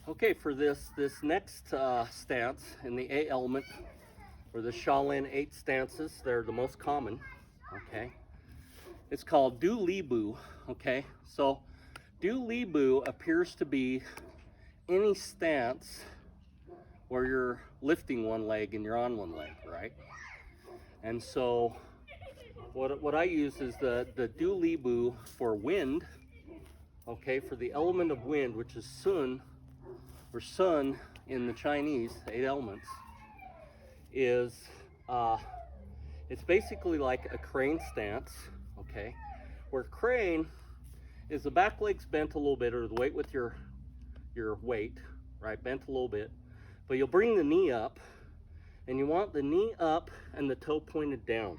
Okay, for this next stance in the A element, or the Shaolin 8 stances, they're the most common. Okay, it's called Du Li Bu. Okay, so Du Li Bu appears to be any stance where you're lifting one leg and you're on one leg, right? And so what I use is the Du Li Bu for wind. Okay, for the element of wind, which is Sun, or Sun in the Chinese, 8 elements, is it's basically like a crane stance, okay? Where crane is the back leg's bent a little bit, or the weight with your weight, right? Bent a little bit, but you'll bring the knee up, and you want the knee up and the toe pointed down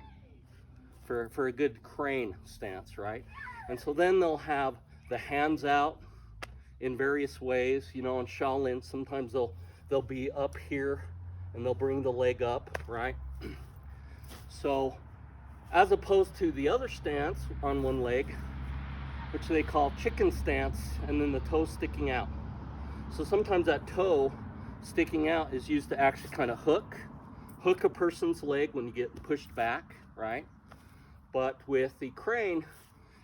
for a good crane stance, right? And so then they'll have the hands out in various ways. You know, in Shaolin, sometimes they'll be up here and they'll bring the leg up, right? So as opposed to the other stance on one leg, which they call chicken stance, and then the toe sticking out. So sometimes that toe sticking out is used to actually kind of hook a person's leg when you get pushed back, right? But with the crane,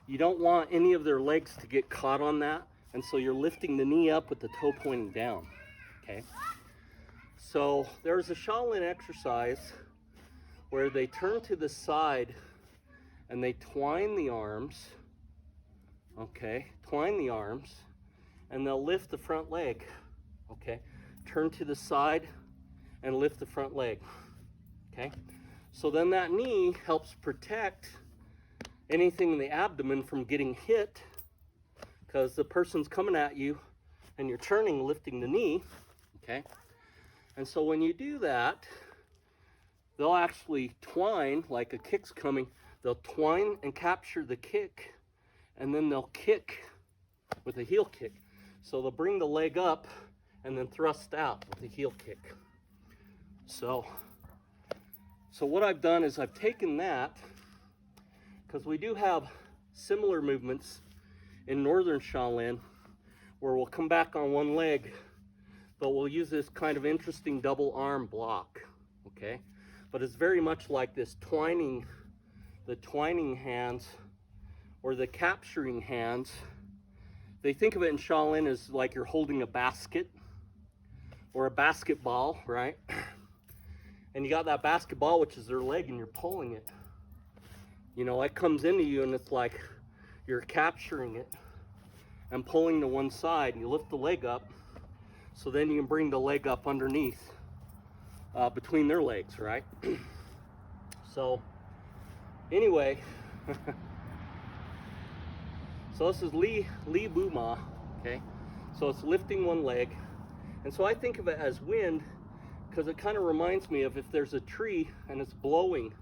you don't want any of their legs to get caught on that, and so you're lifting the knee up with the toe pointing down, okay? So there's a Shaolin exercise where they turn to the side and they twine the arms, okay? Twine the arms, and they'll lift the front leg, okay? Turn to the side and lift the front leg, okay? So then that knee helps protect anything in the abdomen from getting hit, because the person's coming at you and you're turning, lifting the knee, okay? And so when you do that, they'll actually twine, like a kick's coming, they'll twine and capture the kick, and then they'll kick with a heel kick. So they'll bring the leg up and then thrust out with a heel kick. So what I've done is I've taken that, because we do have similar movements in Northern Shaolin where we'll come back on one leg, but we'll use this kind of interesting double arm block, okay? But it's very much like this twining, the twining hands or the capturing hands. They think of it in Shaolin as like you're holding a basket or a basketball, right? And you got that basketball, which is their leg, and you're pulling it. You know, it comes into you and it's like you're capturing it and pulling to one side, and you lift the leg up, so then you can bring the leg up underneath, between their legs, right? So anyway, so this is Li Bu Ma, okay? So it's lifting one leg, and so I think of it as wind, because it kind of reminds me of if there's a tree and it's blowing,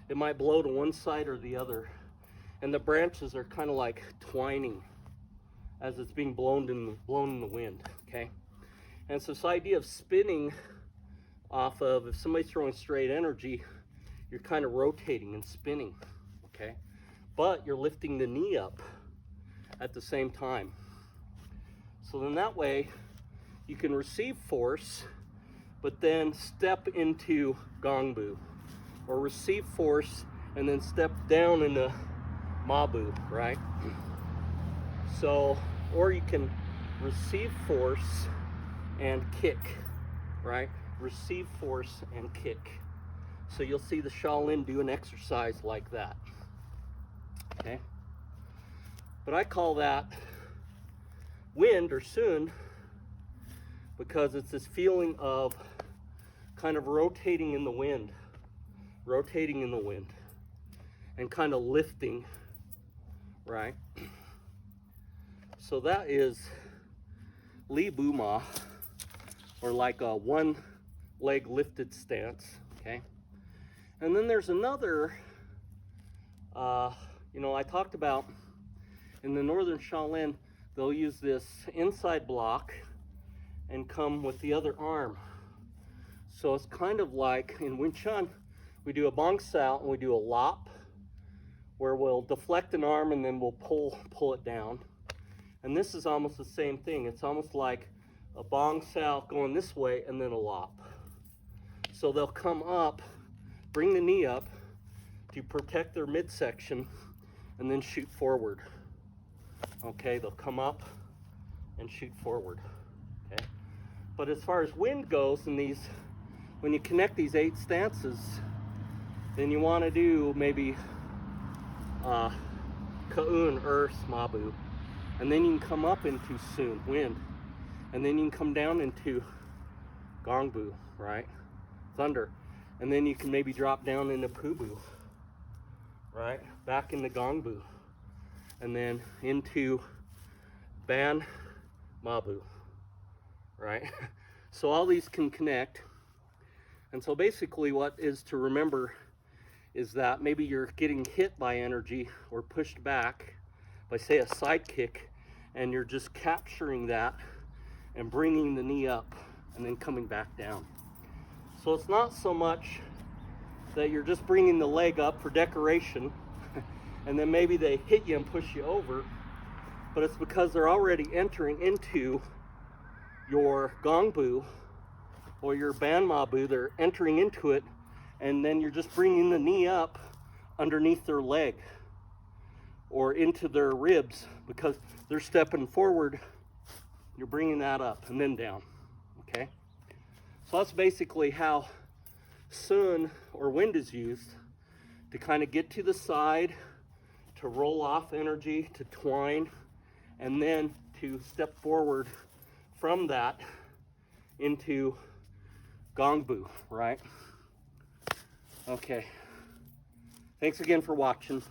it might blow to one side or the other, and the branches are kind of like twining as it's being blown in the wind, okay? And so this idea of spinning off of, if somebody's throwing straight energy, you're kind of rotating and spinning, okay? But you're lifting the knee up at the same time. So then that way you can receive force, but then step into Gong Bu, or receive force and then step down into Ma Bu, right? So, or you can receive force and kick, right? Receive force and kick. So you'll see the Shaolin do an exercise like that, okay? But I call that wind, or Sun, because it's this feeling of kind of rotating in the wind, and kind of lifting, right? So that is Li Bu Ma, or like a one leg lifted stance, okay? And then there's another, you know, I talked about in the Northern Shaolin, they'll use this inside block and come with the other arm. So it's kind of like in Wing Chun, we do a bong sao and we do a lop, where we'll deflect an arm and then we'll pull it down. And this is almost the same thing. It's almost like a bong sao going this way, and then a lop. So they'll come up, bring the knee up to protect their midsection, and then shoot forward. Okay, they'll come up and shoot forward. Okay, but as far as wind goes in these, when you connect these 8 stances, then you want to do maybe Ka'un, earth, Mabu, and then you can come up into Sun, wind, and then you can come down into Gongbu, right, thunder, and then you can maybe drop down into Pubu, right, back into Gongbu, and then into Ban Mabu, right? So all these can connect. And so basically what is to remember is that maybe you're getting hit by energy or pushed back by, say, a side kick, and you're just capturing that and bringing the knee up and then coming back down. So it's not so much that you're just bringing the leg up for decoration and then maybe they hit you and push you over, but it's because they're already entering into your Gongbu or your Banmabu. They're entering into it, and then you're just bringing the knee up underneath their leg or into their ribs because they're stepping forward. You're bringing that up and then down, okay? So that's basically how Sun or wind is used, to kind of get to the side, to roll off energy, to twine, and then to step forward from that into Gongbu, right? Okay. Thanks again for watching.